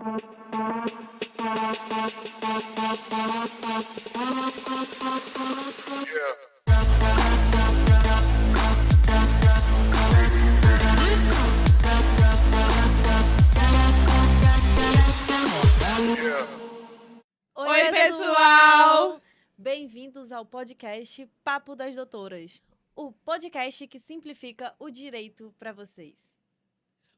Oi, pessoal! Bem-vindos ao podcast Papo das Doutoras, o podcast que simplifica o direito para vocês.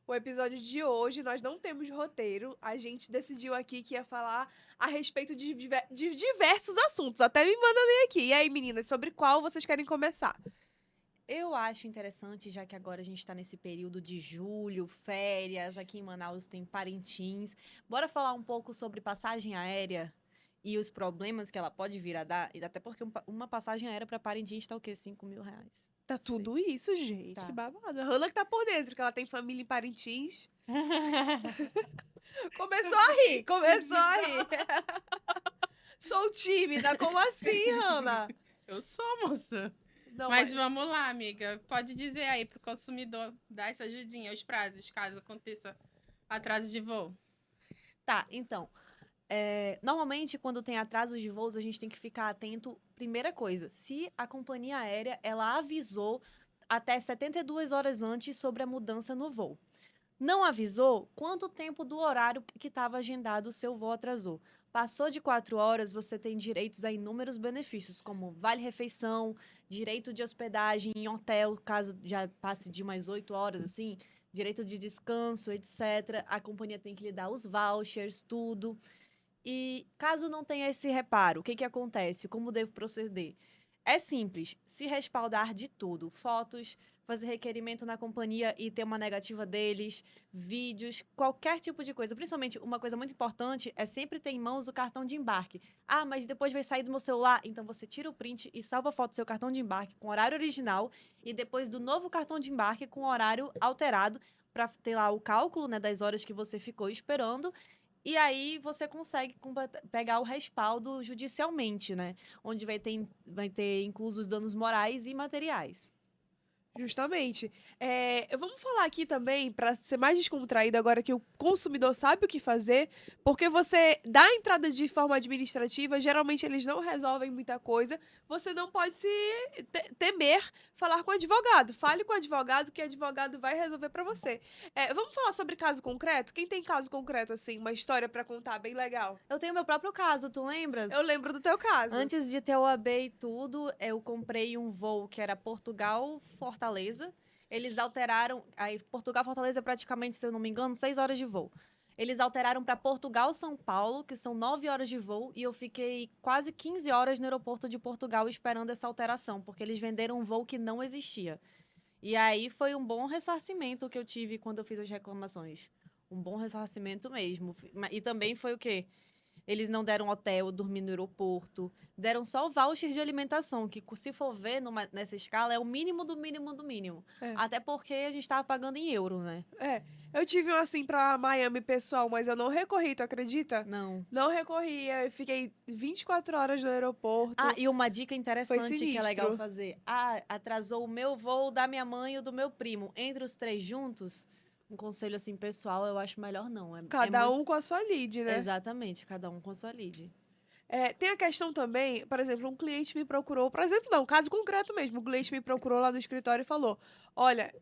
O episódio de hoje nós não temos roteiro, a gente decidiu aqui que ia falar a respeito de diversos assuntos, até me mandando aqui. E aí, meninas, sobre qual vocês querem começar? Eu acho interessante, já que agora a gente está nesse período de julho, férias, aqui em Manaus tem Parintins. Bora falar um pouco sobre passagem aérea e os problemas que ela pode vir a dar? E até porque uma passagem aérea para Parintins está o quê? R$5.000. Tá tudo isso, gente. Tá. Que babado. A Hannah que tá por dentro, que ela tem família em Parintins. Começou a rir. Sou tímida, como assim, Hannah? Eu sou, moça. Não, Mas vamos lá, amiga. Pode dizer aí pro consumidor dar essa ajudinha, os prazos, caso aconteça atraso de voo. Tá, então, normalmente quando tem atrasos de voos, a gente tem que ficar atento, primeira coisa, se a companhia aérea, ela avisou até 72 horas antes sobre a mudança no voo. Não avisou, quanto tempo do horário que estava agendado o seu voo atrasou. Passou de 4 horas, você tem direitos a inúmeros benefícios, como vale-refeição, direito de hospedagem em hotel, caso já passe de mais 8 horas, assim, direito de descanso, etc. A companhia tem que lhe dar os vouchers, tudo. E caso não tenha esse reparo, o que acontece? Como devo proceder? É simples, se respaldar de tudo, fotos, fazer requerimento na companhia e ter uma negativa deles, vídeos, qualquer tipo de coisa. Principalmente, uma coisa muito importante é sempre ter em mãos o cartão de embarque. Ah, mas depois vai sair do meu celular, então você tira o print e salva a foto do seu cartão de embarque com horário original e depois do novo cartão de embarque com horário alterado para ter lá o cálculo, né, das horas que você ficou esperando. E aí você consegue pegar o respaldo judicialmente, né? Onde vai ter inclusos danos morais e materiais. Justamente. Vamos falar aqui também, para ser mais descontraído agora que o consumidor sabe o que fazer, porque você dá a entrada de forma administrativa, geralmente eles não resolvem muita coisa, você não pode se temer falar com o advogado. Fale com o advogado, que o advogado vai resolver para você. Vamos falar sobre caso concreto? Quem tem caso concreto, assim, uma história para contar bem legal? Eu tenho meu próprio caso, tu lembras? Eu lembro do teu caso. Antes de ter o OAB e tudo, eu comprei um voo que era Portugal-Fortaleza. Eles alteraram... Aí, Portugal-Fortaleza é praticamente, se eu não me engano, 6 horas de voo. Eles alteraram para Portugal-São Paulo, que são 9 horas de voo, e eu fiquei quase 15 horas no aeroporto de Portugal esperando essa alteração, porque eles venderam um voo que não existia. E aí foi um bom ressarcimento que eu tive quando eu fiz as reclamações. Um bom ressarcimento mesmo. E também foi o quê? Eles não deram hotel, dormir no aeroporto. Deram só o voucher de alimentação, que se for ver nessa escala, é o mínimo do mínimo do mínimo. Até porque a gente estava pagando em euro, né? Eu tive um assim pra Miami pessoal, mas eu não recorri, tu acredita? Não. Não recorri, eu fiquei 24 horas no aeroporto. Ah, e uma dica interessante que é sinistro. legal fazer. Ah, atrasou o meu voo, da minha mãe e o do meu primo. Entre os 3 juntos... Um conselho, assim, pessoal, eu acho melhor não. Cada um com a sua lead, né? Exatamente, cada um com a sua lead. Tem a questão também, por exemplo, um cliente me procurou, por exemplo, não, caso concreto mesmo, o cliente me procurou lá no escritório e falou, olha,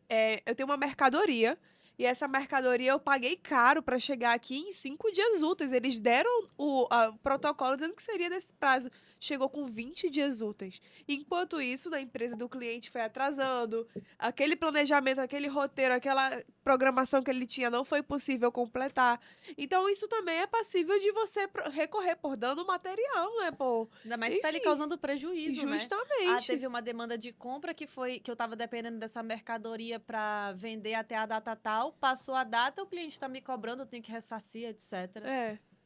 eu tenho uma mercadoria e essa mercadoria eu paguei caro para chegar aqui em 5 dias úteis. Eles deram o protocolo dizendo que seria desse prazo. Chegou com 20 dias úteis. Enquanto isso, na empresa do cliente foi atrasando, aquele planejamento, aquele roteiro, aquela programação que ele tinha não foi possível completar. Então, isso também é passível de você recorrer por dano material, né, pô? Ainda mais se tá lhe causando prejuízo, né? Justamente. Teve uma demanda de compra que eu tava dependendo dessa mercadoria para vender até a data tal. Passou a data, o cliente tá me cobrando, eu tenho que ressarcir, etc.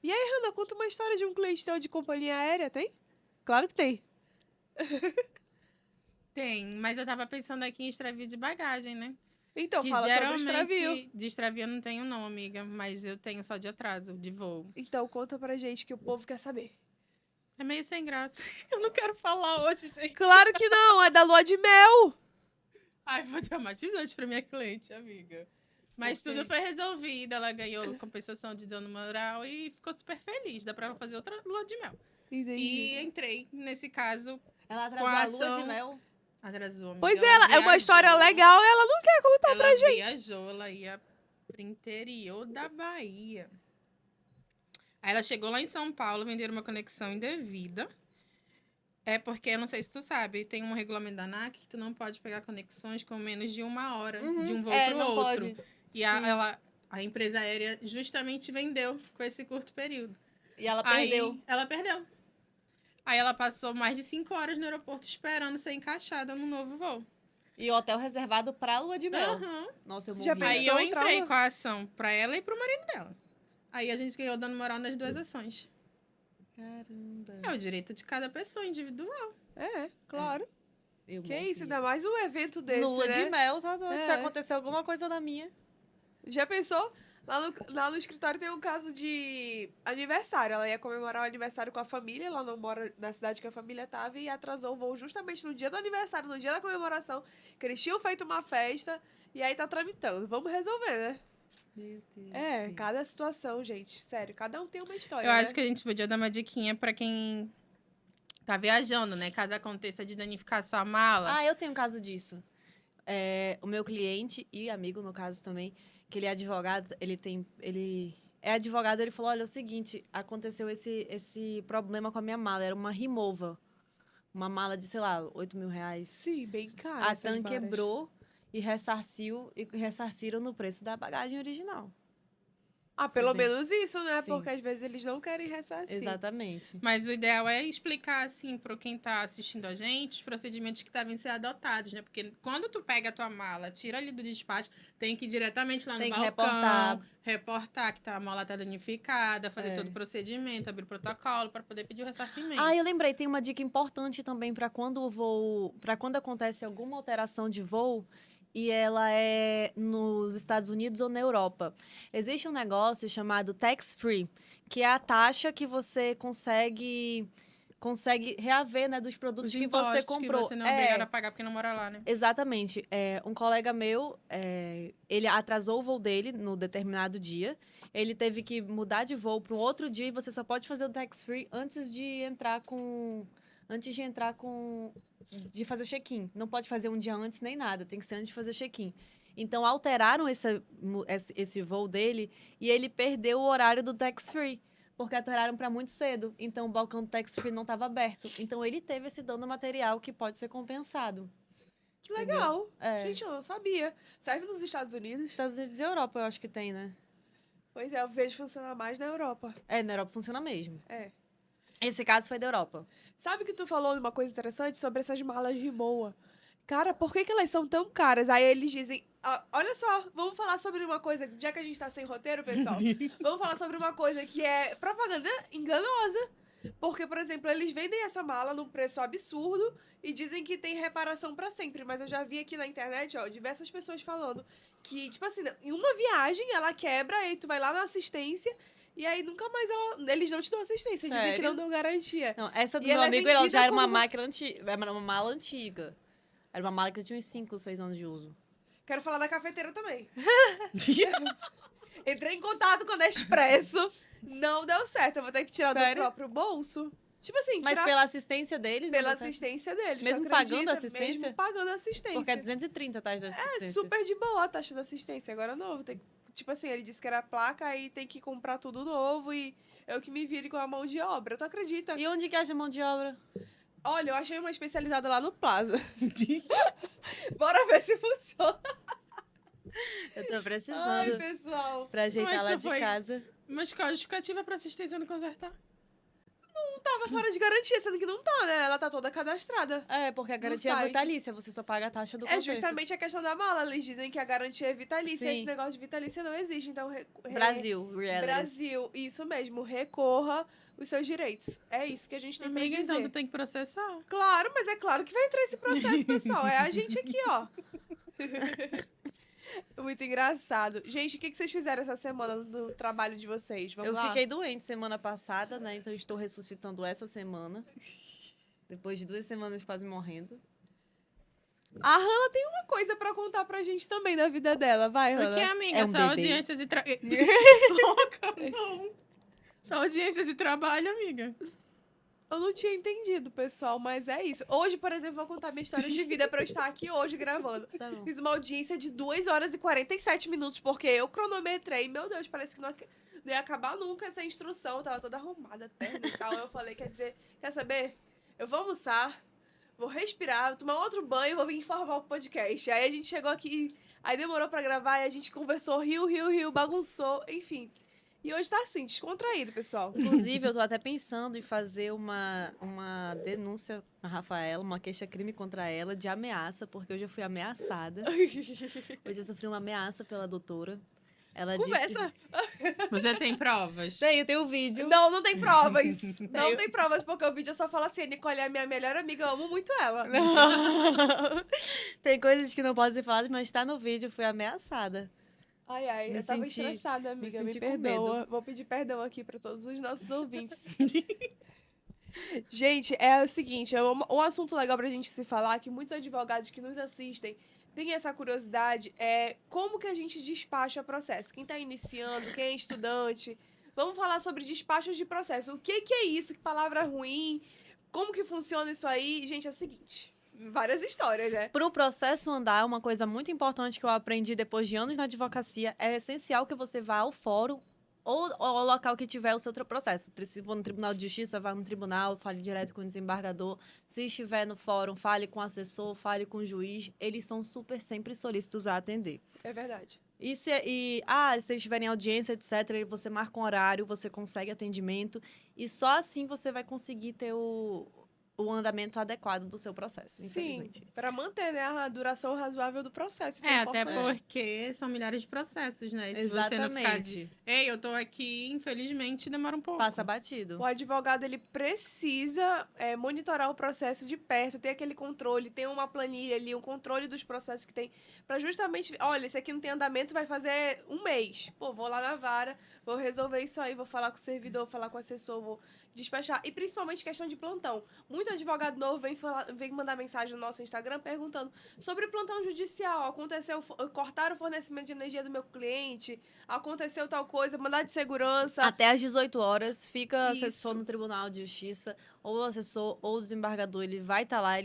E aí, Hannah, conta uma história de um cliente teu de companhia aérea, tem? Claro que tem. Tem, mas eu tava pensando aqui em extravio de bagagem, né? Então, que fala sobre o geralmente extravio. de extravio eu não tenho não, amiga, mas eu tenho só de atraso, de voo. Então, conta pra gente que o povo quer saber. É meio sem graça. Eu não quero falar hoje, gente. Claro que não, é da lua de mel. Ai, foi traumatizante pra minha cliente, amiga. Mas Porque- tudo foi resolvido, ela ganhou compensação de dano moral e ficou super feliz. Dá pra ela fazer outra lua de mel. Entendi. E entrei nesse caso, Ela atrasou Com a a lua de ação- mel. atrasou. amiga. Pois é, Ela é uma história viajou. legal e ela não quer contar Ela pra gente. viajou, ela ia pro interior da Bahia. Aí ela chegou lá em São Paulo, venderam uma conexão indevida. É porque, eu não sei se tu sabe, tem um regulamento da ANAC que tu não pode pegar conexões com menos de 1 hora de um voo pro não outro. pode. E a empresa aérea justamente vendeu com esse curto período. E ela Aí, perdeu. ela perdeu. Aí ela passou mais de 5 horas no aeroporto esperando ser encaixada no novo voo. E o hotel reservado pra lua de mel. Aham. Nossa, eu morri. Já Aí pensou eu o entrei trauma? com a ação pra ela e pro marido dela. Aí a gente ganhou dano moral nas 2 ações. Caramba. É o direito de cada pessoa, individual. É, claro. Eu Que morri. isso, ainda mais um evento desse, Lua né? de mel, tá doido. Se É. acontecer alguma coisa na minha. Já pensou? Lá no escritório tem um caso de aniversário. Ela ia comemorar o aniversário com a família. Ela não mora na cidade que a família tava e atrasou o voo justamente no dia do aniversário, no dia da comemoração, que eles tinham feito uma festa e aí tá tramitando. Vamos resolver, né? Meu Deus. É, sim. cada situação, gente. Sério, cada um tem uma história. Eu né? acho que a gente podia dar uma diquinha pra quem tá viajando, né? Caso aconteça de danificar sua mala. Ah, eu tenho um caso disso. O meu cliente e amigo, no caso também, que ele é advogado, ele é advogado, ele falou, olha, é o seguinte, aconteceu esse problema com a minha mala, era uma Rimowa, uma mala de, sei lá, 8 mil reais. Sim, bem caro. A essas TAM maras. quebrou e ressarciram no preço da bagagem original. Ah, pelo Bem- menos isso, né? Sim. Porque às vezes eles não querem ressarcir. Exatamente. Mas o ideal é explicar, assim, para quem tá assistindo a gente, os procedimentos que devem ser adotados, né? Porque quando tu pega a tua mala, tira ali do despacho, tem que ir diretamente lá no Tem que balcão, reportar que a mala tá danificada, fazer É. todo o procedimento, abrir o protocolo para poder pedir o ressarcimento. Ah, eu lembrei, tem uma dica importante também para quando acontece alguma alteração de voo e ela é nos Estados Unidos ou na Europa. Existe um negócio chamado tax free, que é a taxa que você consegue reaver, né, dos produtos Os que impostos você comprou. que você não é obrigado a pagar porque não mora lá, né? Exatamente. Um colega meu, ele atrasou o voo dele no determinado dia. Ele teve que mudar de voo para um outro dia e você só pode fazer o tax free antes de entrar com de fazer o check-in. Não pode fazer um dia antes nem nada, tem que ser antes de fazer o check-in. Então alteraram esse voo dele e ele perdeu o horário do tax free. Porque alteraram para muito cedo. Então, o balcão do tax free não estava aberto. Então, ele teve esse dano material que pode ser compensado. Que legal. É. Gente, eu não sabia. Serve nos Estados Unidos? Estados Unidos e Europa, eu acho que tem, né? Pois é, eu vejo funcionar mais na Europa. Na Europa funciona mesmo. É. Esse caso foi da Europa. Sabe que tu falou uma coisa interessante sobre essas malas de Rimowa? Cara, por que elas são tão caras? Aí eles dizem, olha só, vamos falar sobre uma coisa, já que a gente tá sem roteiro, pessoal, vamos falar sobre uma coisa que é propaganda enganosa. Porque, por exemplo, eles vendem essa mala num preço absurdo e dizem que tem reparação pra sempre. Mas eu já vi aqui na internet, ó, diversas pessoas falando que, tipo assim, em uma viagem ela quebra, aí tu vai lá na assistência e aí nunca mais eles não te dão assistência, dizem que Sério? não dão garantia. Não, essa do E meu ela é amigo, ela vendida já era uma como- máquina antiga. Era uma mala antiga. Era uma mala que tinha uns 5, 6 anos de uso. Quero falar da cafeteira também. Entrei em contato com a Nespresso, não deu certo. Eu vou ter que tirar do Sério? próprio bolso. Tipo assim, Mas tirar pela assistência deles... pela não deu certo. assistência deles. Mesmo tu pagando acredita? a assistência? Mesmo pagando a assistência. Porque é 230 taxa de assistência. É super de boa a taxa da assistência. Agora não, vou ter que... Tipo assim, ele disse que era placa, aí tem que comprar tudo novo e eu que me vire com a mão de obra. Tu acredita? E onde que acha mão de obra? Olha, eu achei uma especializada lá no Plaza. Bora ver se funciona. Eu tô Ai, precisando pessoal. pra ajeitar Mas lá tu de foi- casa. Mas qual a justificativa pra assistência não consertar? Tava fora de garantia, sendo que não tá, né? Ela tá toda cadastrada. Porque a garantia é site. vitalícia, você só paga a taxa do É conserto. justamente a questão da mala. Eles dizem que a garantia é vitalícia. Sim. Esse negócio de vitalícia não existe. Então, Brasil, realities. Brasil, isso mesmo. Recorra os seus direitos. É isso que a gente tem pra Amiga, dizer. então tu tem que processar. Claro, mas é claro que vai entrar esse processo, pessoal. É a gente aqui, ó. Muito engraçado. Gente, o que vocês fizeram essa semana no trabalho de vocês? Vamos Eu lá? fiquei doente semana passada, né? Então estou ressuscitando essa semana. Depois de 2 semanas quase morrendo. A Hannah tem uma coisa pra contar pra gente também da vida dela. Vai, Hannah. Porque, amiga, É um só bebê. audiências e Louca, não. Só audiências e trabalho, amiga. Eu não tinha entendido, pessoal, mas é isso. Hoje, por exemplo, vou contar minha história de vida pra eu estar aqui hoje gravando. Tá bom. Fiz uma audiência de 2 horas e 47 minutos, porque eu cronometrei. Meu Deus, parece que não ia acabar nunca essa instrução. Eu tava toda arrumada, terno e tal. Eu falei, quer saber? Eu vou almoçar, vou respirar, vou tomar outro banho e vou vir informar o podcast. Aí a gente chegou aqui, aí demorou pra gravar, e a gente conversou, riu, bagunçou, enfim. E hoje tá assim, descontraído, pessoal. Inclusive, eu tô até pensando em fazer uma denúncia a Rafaela, uma queixa-crime contra ela de ameaça, porque hoje eu fui ameaçada. Hoje eu sofri uma ameaça pela doutora. Ela Conversa. Você tem provas? disse... Tem o vídeo. Não tem provas. Não tem provas, porque o vídeo só fala assim, a Nicole é minha melhor amiga, eu amo muito ela. Tem coisas que não podem ser faladas, mas tá no vídeo, fui ameaçada. Ai, Me eu tava senti- estressada, amiga, me senti com perdoa. medo. Vou pedir perdão aqui pra todos os nossos ouvintes. Gente, é o seguinte, é um assunto legal pra gente se falar, que muitos advogados que nos assistem têm essa curiosidade, é como que a gente despacha processo. Quem tá iniciando, quem é estudante, vamos falar sobre despachos de processo. O que é isso? Que palavra ruim? Como que funciona isso aí? Gente, é o seguinte, várias histórias, né? Para o processo andar, uma coisa muito importante que eu aprendi depois de anos na advocacia, é essencial que você vá ao fórum ou ao local que tiver o seu processo. Se for no Tribunal de Justiça, vá no tribunal, fale direto com o desembargador. Se estiver no fórum, fale com o assessor, fale com o juiz. Eles são super sempre solícitos a atender. É verdade. Se eles estiverem em audiência, etc., você marca um horário, você consegue atendimento. E só assim você vai conseguir ter o andamento adequado do seu processo, Sim, infelizmente. para manter, né, a duração razoável do processo. Isso É, até importante. porque são milhares de processos, né? E se você não ficar Exatamente. Ei, eu tô aqui, infelizmente, demora um pouco. Passa batido. O advogado, ele precisa monitorar o processo de perto, ter aquele controle, ter uma planilha ali, um controle dos processos que tem, para justamente, olha, esse aqui não tem andamento, vai fazer um mês. Pô, vou lá na vara, vou resolver isso aí, vou falar com o servidor, vou falar com o assessor, vou despachar. E principalmente questão de plantão. Muito advogado novo vem mandar mensagem no nosso Instagram perguntando sobre plantão judicial. Aconteceu, cortaram o fornecimento de energia do meu cliente, aconteceu tal coisa, mandado de segurança. Até às 18 horas, fica Isso. assessor no Tribunal de Justiça, ou o assessor ou o desembargador, ele vai estar lá,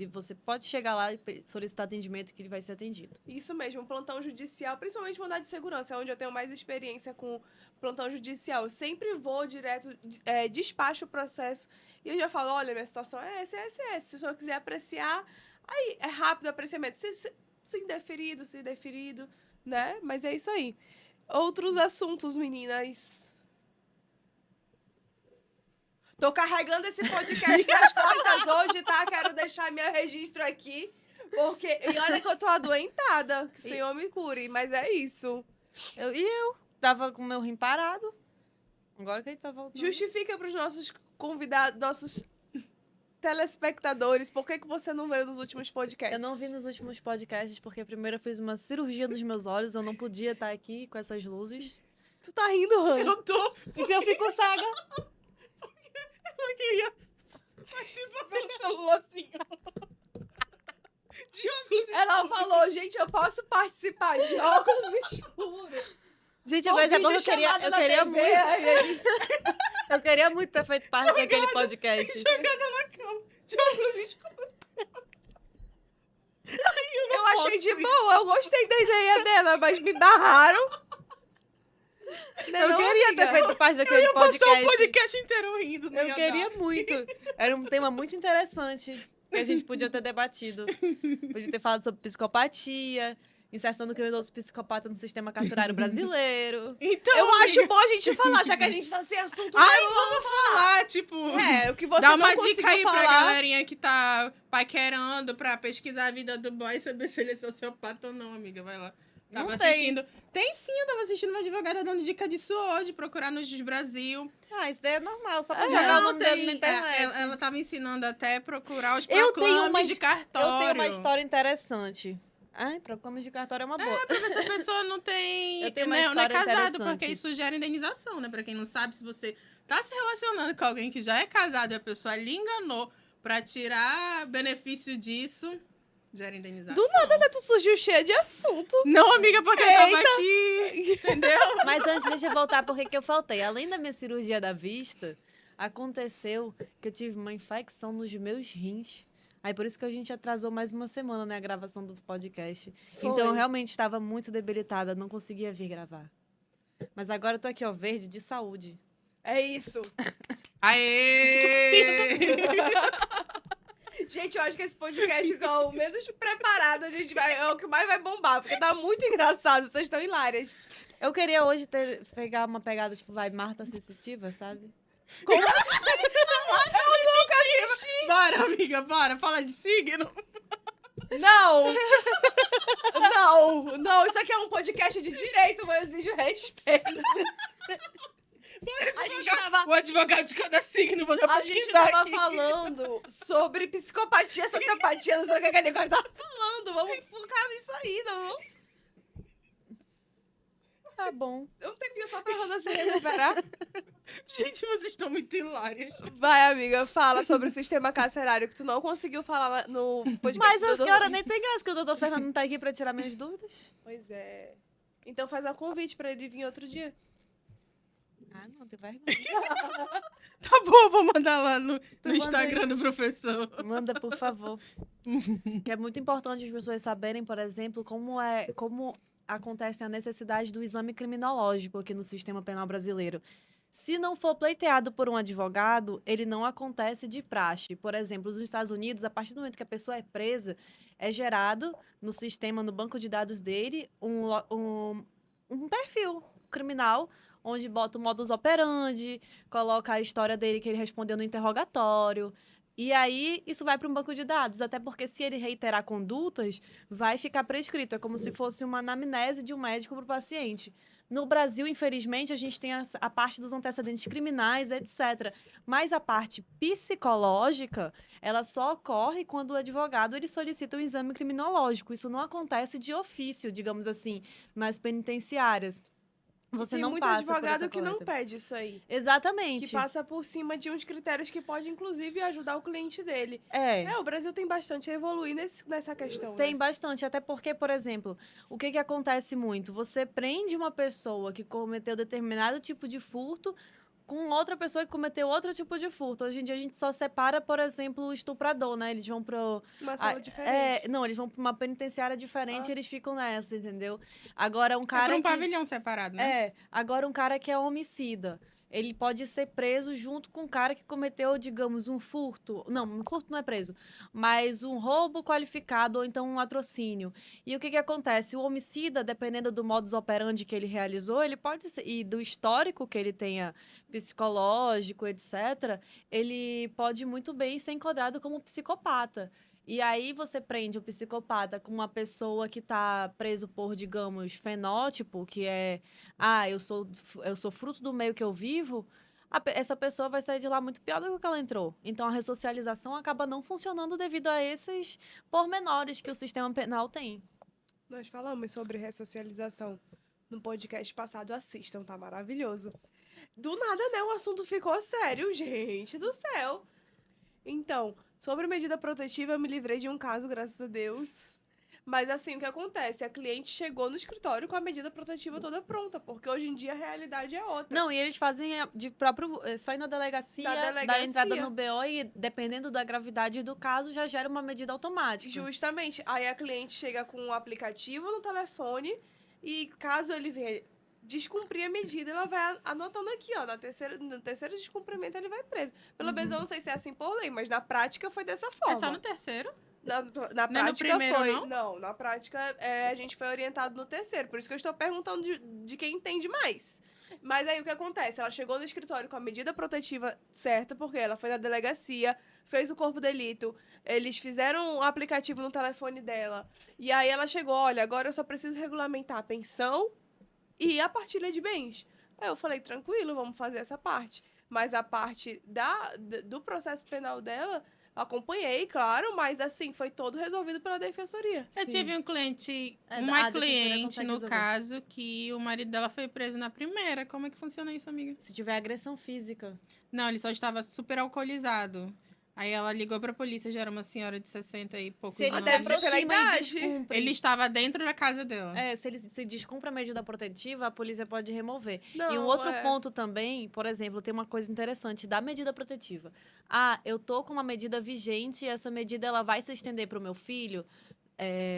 você pode chegar lá e solicitar atendimento que ele vai ser atendido. Isso mesmo, plantão judicial, principalmente mandado de segurança, é onde eu tenho mais experiência com plantão judicial. Eu sempre vou direto, despacho o processo e eu já falo, olha, minha situação é essa. Se o senhor quiser apreciar, aí é rápido o apreciamento. Se indeferido, né? Mas é isso aí. Outros assuntos, meninas. Tô carregando esse podcast nas costas hoje, tá? Quero deixar meu registro aqui. Porque, e olha que eu tô adoentada, que o Senhor me cure, mas é isso. Eu tava com o meu rim parado, agora que ele tá voltando. Justifica pros nossos convidados, nossos telespectadores, por que você não veio nos últimos podcasts? Eu não vi nos últimos podcasts, porque primeiro eu fiz uma cirurgia dos meus olhos, eu não podia estar aqui com essas luzes. Tu tá rindo, Rani? Eu tô, E se eu fico cega? eu queria participar pelo celularzinho. De óculos Ela falou, gente, eu posso participar de óculos escuros. Gente, mas é bom que eu queria muito. Eu queria muito ter feito parte daquele podcast. jogada na cama. De óculos escuros. Eu achei de boa, eu gostei da ideia dela, mas me barraram. Eu queria ter feito parte daquele Passou o podcast. podcast inteiro rindo. não Eu ia queria dar. muito. Era um tema muito interessante que a gente podia ter debatido. Podia ter falado sobre psicopatia, inserção do criminoso psicopata no sistema carcerário brasileiro. Então, Eu amiga, acho bom a gente falar, já que a gente tá sem assunto. Ai, vamos falar, tipo... O que você Dá não uma dica conseguiu aí pra falar. galerinha que tá paquerando pra pesquisar a vida do boy e saber se ele é sociopata ou não, amiga. Vai lá. Não Tava tem. assistindo. Tem sim, eu tava assistindo uma advogada dando dica disso hoje, procurar no Juiz Brasil. Ah, isso daí é normal, só pra jogar o nome dele na internet. Ela tava ensinando até a procurar os Eu tenho proclames de Eu cartório. tenho uma história interessante. Ai, proclames de cartório é uma boa. Pra ver se a pessoa não tem. Eu tenho uma não é história casado, interessante. porque isso gera indenização, né? Pra quem não sabe, se você tá se relacionando com alguém que já é casado e a pessoa lhe enganou pra tirar benefício disso, Gera indenização. Do nada, né? Tu surgiu cheia de assunto. Não, amiga, porque eu tava aqui. Entendeu? Mas antes, deixa eu voltar porque que eu faltei. Além da minha cirurgia da vista, aconteceu que eu tive uma infecção nos meus rins. Aí por isso que a gente atrasou mais uma semana, né, a gravação do podcast. Foi. Então eu realmente estava muito debilitada, não conseguia vir gravar. Mas agora eu tô aqui, ó, verde de saúde. É isso. Aê! Gente, eu acho que esse podcast é o menos preparado, a gente vai, é o que mais vai bombar, porque tá muito engraçado, vocês estão hilárias. Eu queria hoje pegar uma pegada, tipo, vai, Marta Sensitiva, sabe? Como assim? Bora, amiga, bora. Fala de signo. Não! Não, isso aqui é um podcast de direito, mas eu exijo respeito. Bora A gente divulgar tava- o advogado de cada signo. Vou já A gente pesquisar tava aqui. falando sobre psicopatia, sociopatia, não sei o que a Nicole tava falando. Vamos focar nisso aí, não? Tá bom. Um tempinho só pra Rona se recuperar. Gente, vocês estão muito hilárias. Vai, amiga, fala sobre o sistema carcerário que tu não conseguiu falar no podcast. Mas do a Doutor senhora Luiz. nem tem graça que o doutor Fernando não tá aqui pra tirar minhas dúvidas. Pois é. Então faz um convite pra ele vir outro dia. Ah, não, tem vergonha. Tá bom, vou mandar lá no manda Instagram do professor. Manda, por favor. Que é muito importante as pessoas saberem, por exemplo, como acontece a necessidade do exame criminológico aqui no sistema penal brasileiro. Se não for pleiteado por um advogado, ele não acontece de praxe. Por exemplo, nos Estados Unidos, a partir do momento que a pessoa é presa, é gerado no sistema, no banco de dados dele, um perfil criminal, onde bota o modus operandi, coloca a história dele que ele respondeu no interrogatório. E aí, isso vai para um banco de dados, até porque se ele reiterar condutas, vai ficar prescrito. É como se fosse uma anamnese de um médico para o paciente. No Brasil, infelizmente, a gente tem a parte dos antecedentes criminais, etc. Mas a parte psicológica, ela só ocorre quando o advogado ele solicita um exame criminológico. Isso não acontece de ofício, digamos assim, nas penitenciárias. Você Tem não muito passa por advogado essa que não coleta. pede isso aí. Exatamente. Que passa por cima de uns critérios que pode, inclusive, ajudar o cliente dele. É. O Brasil tem bastante a evoluir nessa questão. Tem né? bastante, até porque, por exemplo, o que acontece muito? Você prende uma pessoa que cometeu determinado tipo de furto com outra pessoa que cometeu outro tipo de furto. Hoje em dia a gente só separa, por exemplo, o estuprador, né? Eles vão pro... Uma sala diferente. Não, eles vão pra uma penitenciária diferente e eles ficam nessa, entendeu? Agora, um É cara pra um que... pavilhão separado, né? Agora um cara que é homicida. Ele pode ser preso junto com um cara que cometeu, digamos, um furto. Não, um furto não é preso. Mas um roubo qualificado ou então um latrocínio. E o que acontece? O homicida, dependendo do modus operandi que ele realizou, ele pode ser, e do histórico que ele tenha psicológico, etc., ele pode muito bem ser enquadrado como psicopata. E aí você prende o psicopata com uma pessoa que está preso por, digamos, fenótipo, que é, eu sou fruto do meio que eu vivo, essa pessoa vai sair de lá muito pior do que ela entrou. Então a ressocialização acaba não funcionando devido a esses pormenores que o sistema penal tem. Nós falamos sobre ressocialização no podcast passado. Assistam, tá maravilhoso. Do nada, né? O assunto ficou sério, gente do céu. Então, sobre medida protetiva, eu me livrei de um caso, graças a Deus. Mas assim, o que acontece? A cliente chegou no escritório com a medida protetiva toda pronta, porque hoje em dia a realidade é outra. Não, e eles fazem de próprio, só ir na delegacia, Da da entrada delegacia. no BO e, dependendo da gravidade do caso, já gera uma medida automática. Justamente. Aí a cliente chega com um aplicativo no telefone e caso ele venha descumprir a medida, ela vai anotando aqui, ó. No terceiro descumprimento ele vai preso. Pelo menos eu não sei se é assim por lei, mas na prática foi dessa forma. É só no terceiro? Na Não é no prática primeiro, foi. não? Na prática a gente foi orientado no terceiro. Por isso que eu estou perguntando de quem entende mais. Mas aí o que acontece? Ela chegou no escritório com a medida protetiva certa, porque ela foi na delegacia, fez o corpo de delito, eles fizeram um aplicativo no telefone dela. E aí ela chegou, olha, agora eu só preciso regulamentar a pensão e a partilha de bens. Aí eu falei, tranquilo, vamos fazer essa parte. Mas a parte do processo penal dela, acompanhei, claro, mas assim, foi todo resolvido pela defensoria. Eu Sim. tive um cliente, A uma defensora cliente, consegue no resolver. caso, que o marido dela foi preso na primeira. Como é que funciona isso, amiga? Se tiver agressão física. Não, ele só estava super alcoolizado. Aí ela ligou pra polícia, já era uma senhora de 60 e poucos Se ele anos. se deve ser pela aproxima e idade. descumpre. Ele estava dentro da casa dela. Se ele se descumpre a medida protetiva, a polícia pode remover. Não, E um outro é. ponto também, por exemplo, tem uma coisa interessante da medida protetiva. Ah, eu tô com uma medida vigente e essa medida ela vai se estender para o meu filho.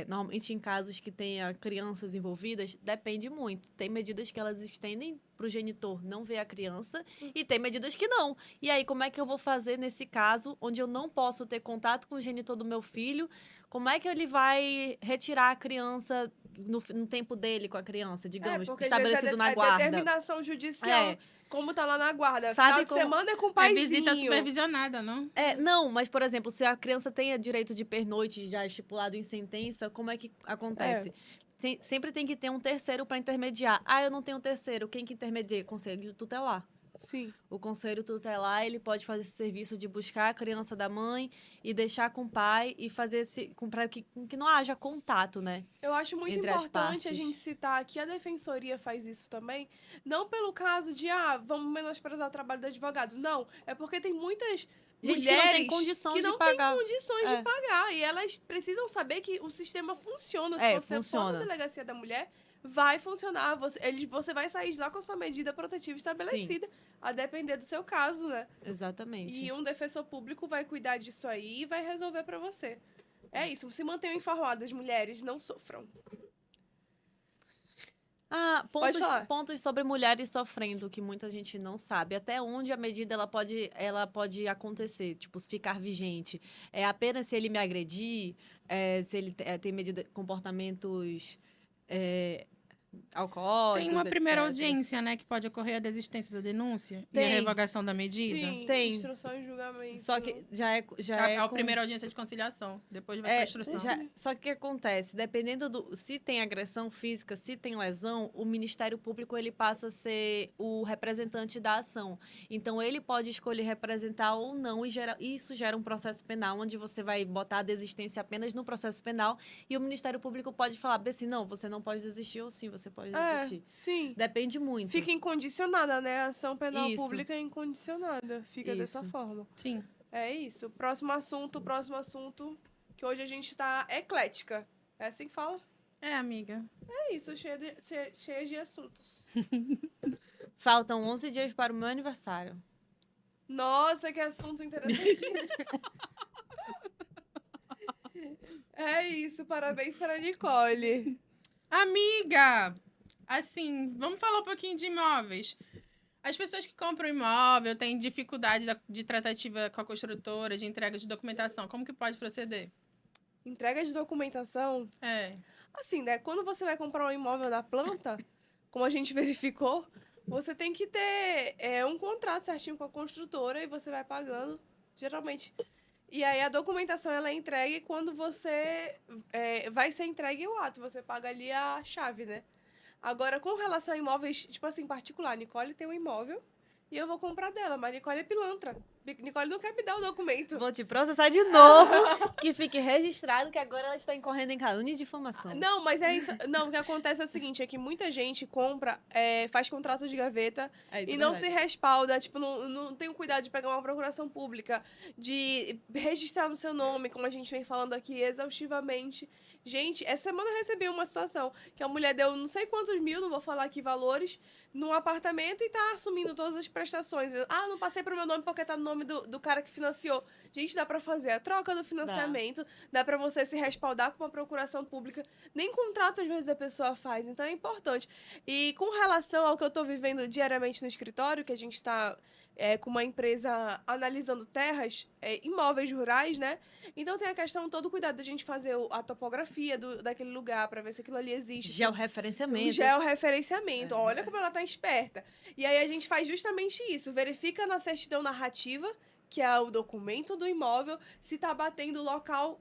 Normalmente em casos que tenha crianças envolvidas, depende muito. Tem medidas que elas estendem para o genitor não ver a criança e tem medidas que não. E aí, como é que eu vou fazer nesse caso onde eu não posso ter contato com o genitor do meu filho? Como é que ele vai retirar a criança no tempo dele com a criança, digamos, Porque às vezes estabelecido na é guarda? determinação judicial, É. como tá lá na guarda. Sabe Final de como- semana é com o É paizinho. visita supervisionada, não? Não, mas, por exemplo, se a criança tem direito de pernoite já estipulado em sentença, como é que acontece? Sempre tem que ter um terceiro para intermediar. Ah, eu não tenho terceiro. Quem que intermedia? Conselho tutelar. Sim. O conselho tutelar, ele pode fazer esse serviço de buscar a criança da mãe e deixar com o pai e fazer para que não haja contato, né? Eu acho muito Entre as importante a partes. gente citar que a defensoria faz isso também, não pelo caso de, vamos menosprezar o trabalho do advogado. Não, é porque tem muitas Gente mulheres que não tem condição que de não pagar. têm condições de pagar. E elas precisam saber que o sistema funciona. Se você for funciona. na delegacia da mulher, vai funcionar. Você vai sair de lá com a sua medida protetiva estabelecida, a depender do seu caso, né? Exatamente. E um defensor público vai cuidar disso aí e vai resolver pra você. É isso, se mantenham informadas, mulheres, não sofram. Pode falar. Pontos sobre mulheres sofrendo que muita gente não sabe. Até onde a medida ela pode acontecer, tipo, se ficar vigente. É apenas se ele me agredir, se ele tem medida comportamentos alcoólicos, Tem uma primeira etc. audiência, né, que pode ocorrer a desistência da denúncia e Tem. a revogação da medida. Sim, Tem. instrução e julgamento. Só que já é É a com- primeira audiência de conciliação. Depois vai pra instrução. Só que o que acontece? Dependendo se tem agressão física, se tem lesão, o Ministério Público ele passa a ser o representante da ação. Então, ele pode escolher representar ou não, e isso gera um processo penal, onde você vai botar a desistência apenas no processo penal, e o Ministério Público pode falar bem assim, não, você não pode desistir, ou sim, você pode desistir. Sim. Depende muito. Fica incondicionada, né? A ação penal Isso. pública é incondicionada. Fica dessa Isso. forma. Sim. É isso. Próximo assunto, que hoje a gente tá eclética. É assim que fala? É, amiga. É isso, cheia de assuntos. Faltam 11 dias para o meu aniversário. Nossa, que assunto interessantíssimo. É isso, parabéns para a Nicole. Amiga! Assim, vamos falar um pouquinho de imóveis. As pessoas que compram imóvel têm dificuldade de tratativa com a construtora, de entrega de documentação. Como que pode proceder? Entrega de documentação. Assim, né? Quando você vai comprar um imóvel na planta, como a gente verificou, você tem que ter um contrato certinho com a construtora e você vai pagando, geralmente. E aí a documentação ela é entregue quando você vai ser entregue o ato. Você paga ali a chave, né? Agora, com relação a imóveis, tipo assim, particular, Nicole tem um imóvel e eu vou comprar dela, mas Nicole é pilantra. Nicole não quer me dar o documento. Vou te processar de novo, que fique registrado que agora ela está incorrendo em calúnia e difamação. Não, mas é isso. Não, o que acontece é o seguinte, é que muita gente compra, faz contrato de gaveta e não se respalda, tipo, não tem o cuidado de pegar uma procuração pública, de registrar no seu nome, como a gente vem falando aqui exaustivamente. Gente, essa semana eu recebi uma situação que a mulher deu não sei quantos mil, não vou falar aqui valores, num apartamento e tá assumindo todas as prestações. Não passei pro meu nome porque tá no nome do cara que financiou. Gente, dá pra fazer a troca do financiamento, dá pra você se respaldar com uma procuração pública. Nem contrato, às vezes, a pessoa faz. Então, é importante. E com relação ao que eu tô vivendo diariamente no escritório, que a gente tá com uma empresa analisando terras, imóveis rurais, né? Então, tem a questão, todo o cuidado da gente fazer a topografia daquele lugar, pra ver se aquilo ali existe. Georreferenciamento. Georreferenciamento. Olha como ela tá esperta. E aí, a gente faz justamente isso. Verifica na certidão narrativa, que é o documento do imóvel, se tá batendo o local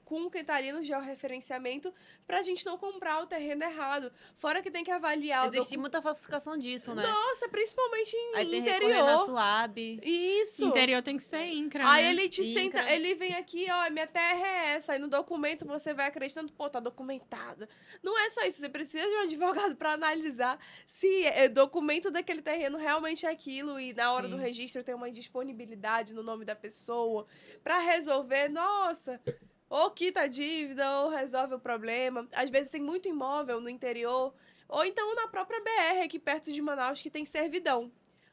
com quem tá ali no georreferenciamento pra gente não comprar o terreno errado. Fora que tem que avaliar Existe muita falsificação disso, né? Nossa, principalmente em Aí tem que recorrer na interior. Suab. Isso. Interior tem que ser INCRA, Aí né? ele te INCRA. senta, ele vem aqui, ó, minha terra é essa. Aí no documento você vai acreditando, pô, tá documentado. Não é só isso, você precisa de um advogado pra analisar se o documento daquele terreno realmente é aquilo e na hora do Sim. registro tem uma indisponibilidade no nome da pessoa pra resolver, nossa, ou quita a dívida ou resolve o problema. Às vezes tem muito imóvel no interior, ou então na própria BR aqui perto de Manaus que tem servidão.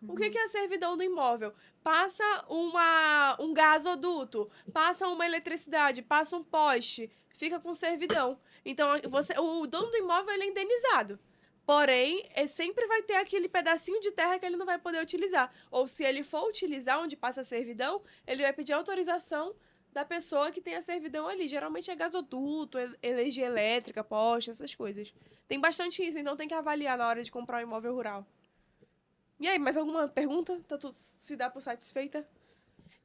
O que é a servidão do imóvel? Passa um gasoduto, passa uma eletricidade, passa um poste, fica com servidão. Então, o dono do imóvel ele é indenizado. Porém, sempre vai ter aquele pedacinho de terra que ele não vai poder utilizar. Ou se ele for utilizar onde passa a servidão, ele vai pedir autorização da pessoa que tem a servidão ali. Geralmente é gasoduto, energia elétrica, poste, essas coisas. Tem bastante isso, então tem que avaliar na hora de comprar um imóvel rural. E aí, mais alguma pergunta? Tá tudo se dá por satisfeita?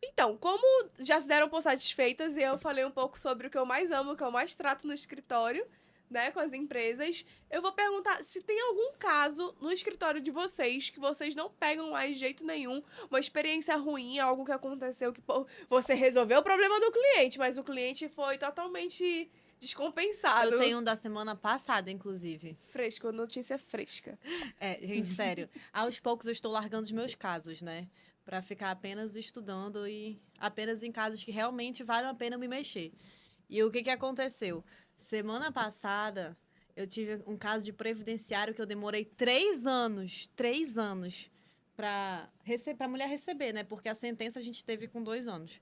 Então, como já se deram por satisfeitas, eu falei um pouco sobre o que eu mais amo, o que eu mais trato no escritório, né, com as empresas, eu vou perguntar se tem algum caso no escritório de vocês que vocês não pegam mais de jeito nenhum, uma experiência ruim, algo que aconteceu que você resolveu o problema do cliente, mas o cliente foi totalmente descompensado. Eu tenho um da semana passada, inclusive. Fresco, notícia fresca. Gente, sério. Aos poucos eu estou largando os meus casos, né? Pra ficar apenas estudando e apenas em casos que realmente valem a pena me mexer. E o que aconteceu? Semana passada, eu tive um caso de previdenciário que eu demorei 3 anos pra mulher receber, né? Porque a sentença a gente teve com 2 anos.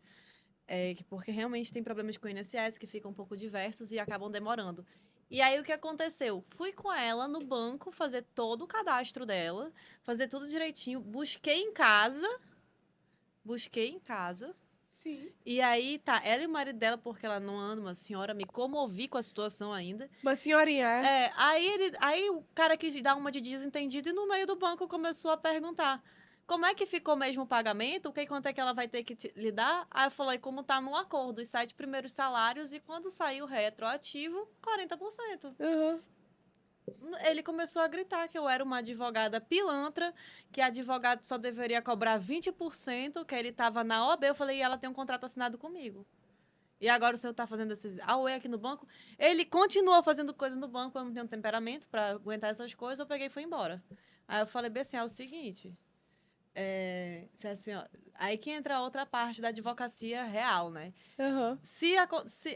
Porque realmente tem problemas com o INSS que ficam um pouco diversos e acabam demorando. E aí, o que aconteceu? Fui com ela no banco fazer todo o cadastro dela, fazer tudo direitinho, busquei em casa. Sim. E aí, tá, ela e o marido dela, porque ela não anda, uma senhora, me comovi com a situação ainda. Uma senhorinha, Aí o cara quis dar uma de desentendido e no meio do banco começou a perguntar: como é que ficou mesmo o pagamento? Quanto é que ela vai ter que lhe dar? Aí eu falei, como tá no acordo, os 7 primeiros salários e quando sair o retroativo, 40%. Uhum. Ele começou a gritar que eu era uma advogada pilantra, que advogado só deveria cobrar 20%, que ele estava na OAB. Eu falei, e ela tem um contrato assinado comigo. E agora o senhor está fazendo esses auê aqui no banco? Ele continua fazendo coisa no banco, eu não tenho temperamento para aguentar essas coisas, eu peguei e fui embora. Aí eu falei bem assim, é o seguinte... se a senhora... Aí que entra a outra parte da advocacia real, né? Uhum. Se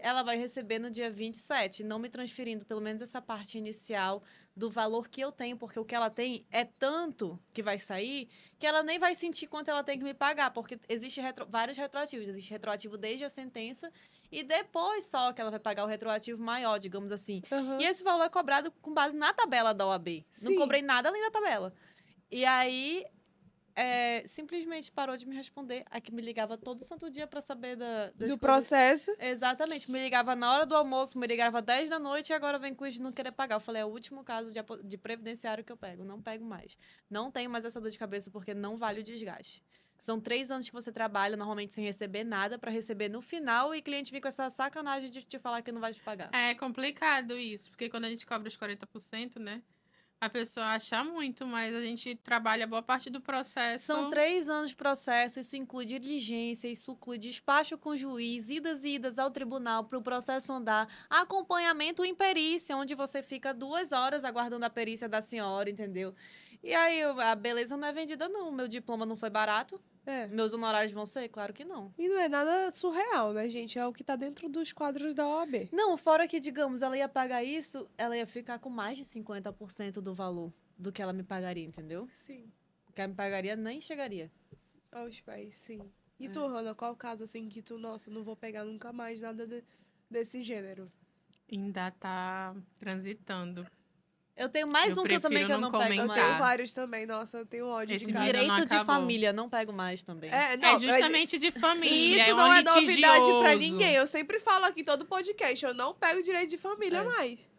ela vai receber no dia 27, não me transferindo pelo menos essa parte inicial do valor que eu tenho, porque o que ela tem é tanto que vai sair, que ela nem vai sentir quanto ela tem que me pagar, porque existe vários retroativos. Existe retroativo desde a sentença e depois só que ela vai pagar o retroativo maior, digamos assim. Uhum. E esse valor é cobrado com base na tabela da OAB. Sim. Não cobrei nada além da tabela. E aí... simplesmente parou de me responder. A que me ligava todo santo dia pra saber das Do coisas. processo. Exatamente. Me ligava na hora do almoço, me ligava 10 da noite e agora vem com isso de não querer pagar. Eu falei, é o último caso de previdenciário que eu pego. Não pego mais. Não tenho mais essa dor de cabeça porque não vale o desgaste. São 3 anos que você trabalha normalmente sem receber nada pra receber no final e cliente vem com essa sacanagem de te falar que não vai te pagar. É complicado isso, porque quando a gente cobra os 40%, né? A pessoa acha muito, mas a gente trabalha boa parte do processo. São 3 anos de processo, isso inclui diligência, isso inclui despacho com o juiz, idas e idas ao tribunal para o processo andar, acompanhamento em perícia, onde você fica 2 horas aguardando a perícia da senhora, entendeu? E aí, a beleza não é vendida não, meu diploma não foi barato, meus honorários vão ser? Claro que não. E não é nada surreal, né, gente? É o que tá dentro dos quadros da OAB. Não, fora que, digamos, ela ia pagar isso, ela ia ficar com mais de 50% do valor do que ela me pagaria, entendeu? Sim. O que ela me pagaria nem chegaria. Aos pés, sim. E tu, Hannah, qual o caso, assim, que tu, nossa, não vou pegar nunca mais nada desse gênero? Ainda tá transitando. Eu tenho mais Eu um que eu também que eu prefiro não não pego Eu comentar. mais. tenho vários também, nossa, eu tenho ódio Esse de casa. ainda não Direito de acabou. família, não pego mais também. Não, justamente de E família. isso é não um é novidade pra litigioso. ninguém. Eu sempre falo aqui em todo podcast, eu não pego direito de família mais.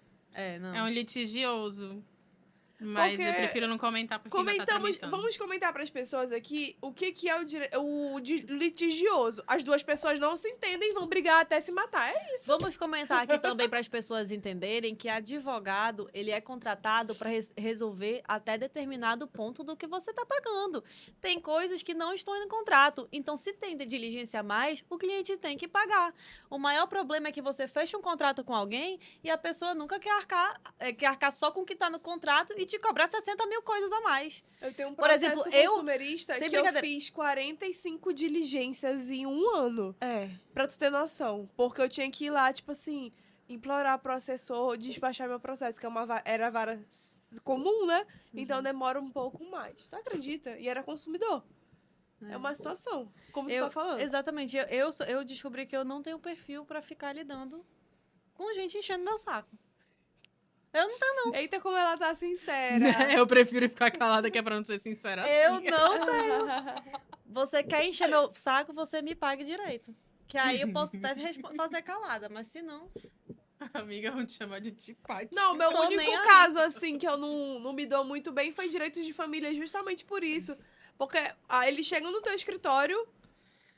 Não. É um litigioso. Mas Porque eu prefiro não comentar porque ainda tá tramitando. Vamos comentar para as pessoas aqui o que é o litigioso. As duas pessoas não se entendem e vão brigar até se matar. É isso. Vamos comentar aqui também para as pessoas entenderem que advogado, ele é contratado para resolver até determinado ponto do que você está pagando. Tem coisas que não estão no contrato. Então, se tem de diligência a mais, o cliente tem que pagar. O maior problema é que você fecha um contrato com alguém e a pessoa nunca quer arcar só com o que está no contrato e te cobrar 60 mil coisas a mais. Eu tenho um Por exemplo, processo consumerista sem que eu brincadeira. fiz 45 diligências em um ano. É. Pra tu ter noção. Porque eu tinha que ir lá, tipo assim, implorar pro assessor despachar meu processo, que é era vara comum, né? Então demora um pouco mais. Tu acredita? E era consumidor. É uma situação, como você tá falando. Exatamente. Eu descobri que eu não tenho perfil pra ficar lidando com gente enchendo meu saco. Eu não tenho, Eita, como ela tá sincera. Eu prefiro ficar calada que é pra não ser sincera assim. Eu não tenho. Você quer encher meu saco, você me pague direito. Que aí eu posso até fazer calada, mas se não... Amiga, vão te chamar de antipática. Não, meu Tô único nem aí. caso, assim, que eu não me dou muito bem foi direitos de família, justamente por isso. Porque eles chegam no teu escritório,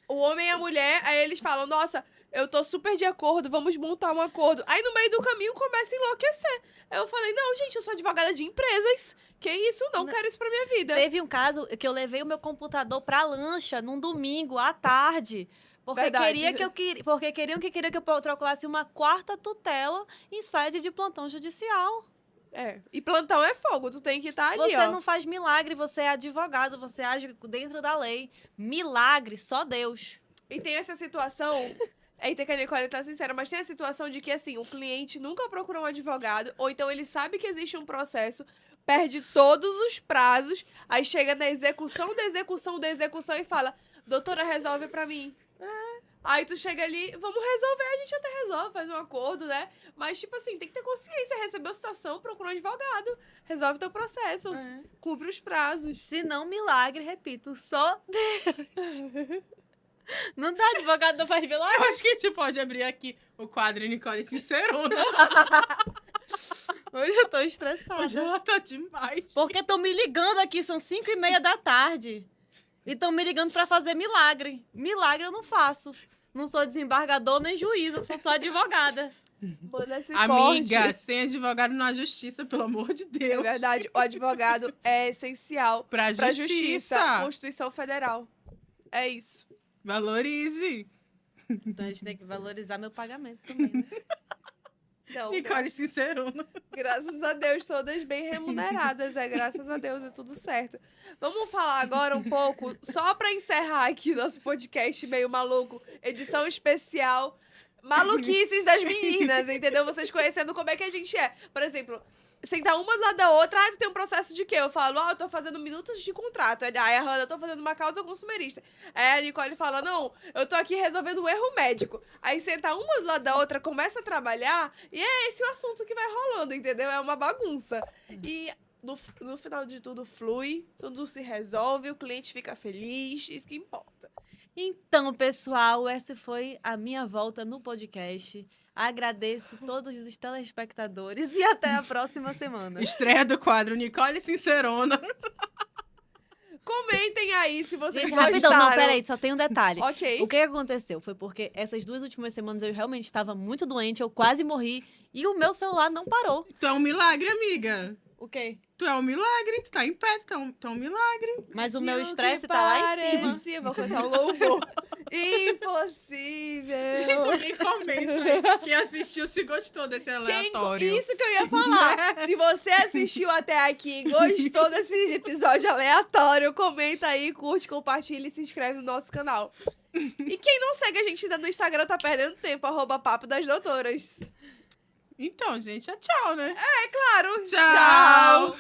o homem e a mulher, aí eles falam, nossa, eu tô super de acordo, vamos montar um acordo. Aí no meio do caminho começa a enlouquecer. Aí eu falei, não, gente, eu sou advogada de empresas. Que isso? Não quero isso pra minha vida. Teve um caso que eu levei o meu computador pra lancha num domingo à tarde. Porque Verdade. queriam que eu procurasse uma quarta tutela em sede de plantão judicial. É, e plantão é fogo, tu tem que estar ali, Você ó. não faz milagre, você é advogado, você age dentro da lei. Milagre, só Deus. E tem essa situação... Eita, que a Nicole tá sincera, mas tem a situação de que, assim, o cliente nunca procurou um advogado, ou então ele sabe que existe um processo, perde todos os prazos, aí chega na execução da execução da execução e fala, doutora, resolve pra mim. Aí tu chega ali, vamos resolver, a gente até resolve, faz um acordo, né? Mas, tipo assim, tem que ter consciência, recebeu citação, procura um advogado, resolve teu processo, cumpre os prazos. Se não, milagre, repito, só Deus. Não dá, advogado não faz milagre? Eu acho que a gente pode abrir aqui o quadro Nicole Sincerona. Hoje eu tô estressada. Hoje ela tá demais. Porque estão me ligando aqui, são 5h30 da tarde. E estão me ligando pra fazer milagre. Milagre eu não faço. Não sou desembargador nem juiz, eu sou só advogada. Manda esse Amiga, corte. sem advogado não há justiça, pelo amor de Deus. É verdade, o advogado é essencial Pra pra justiça. justiça, Constituição Federal. É isso. Valorize. Então a gente tem que valorizar meu pagamento também, né? Não, Nicole Sincerona. graças a Deus, todas bem remuneradas, graças a Deus, é tudo certo. Vamos falar agora um pouco, só pra encerrar aqui nosso podcast meio maluco, edição especial, maluquices das meninas, entendeu? Vocês conhecendo como é que a gente é. Por exemplo, sentar uma do lado da outra, tu tem um processo de quê? Eu falo, eu tô fazendo minutos de contrato. Aí a Hannah, eu tô fazendo uma causa consumerista. Aí a Nicole fala, não, eu tô aqui resolvendo um erro médico. Aí senta uma do lado da outra, começa a trabalhar, e é esse o assunto que vai rolando, entendeu? É uma bagunça. E no final de tudo flui, tudo se resolve, o cliente fica feliz, isso que importa. Então, pessoal, essa foi a minha volta no podcast. Agradeço todos os telespectadores e até a próxima semana. Estreia do quadro Nicole Sincerona. Comentem aí se vocês Gente, gostaram. rapidão, não, peraí, só tem um detalhe. Ok. O que aconteceu foi porque essas 2 últimas semanas eu realmente estava muito doente, eu quase morri e o meu celular não parou. Tu é um milagre, amiga. O quê? Tu é um milagre. Tu tá em pé, tu é um milagre. Mas o meu Que estresse tá lá em cima. parecia, vou cantar um louvor. Impossível. Gente, alguém comenta aí. Quem assistiu se gostou desse aleatório. Isso que eu ia falar. Se você assistiu até aqui e gostou desse episódio aleatório, comenta aí, curte, compartilha e se inscreve no nosso canal. E quem não segue a gente ainda no Instagram tá perdendo tempo, @papo das doutoras. Então, gente, é tchau, né? Claro. Tchau.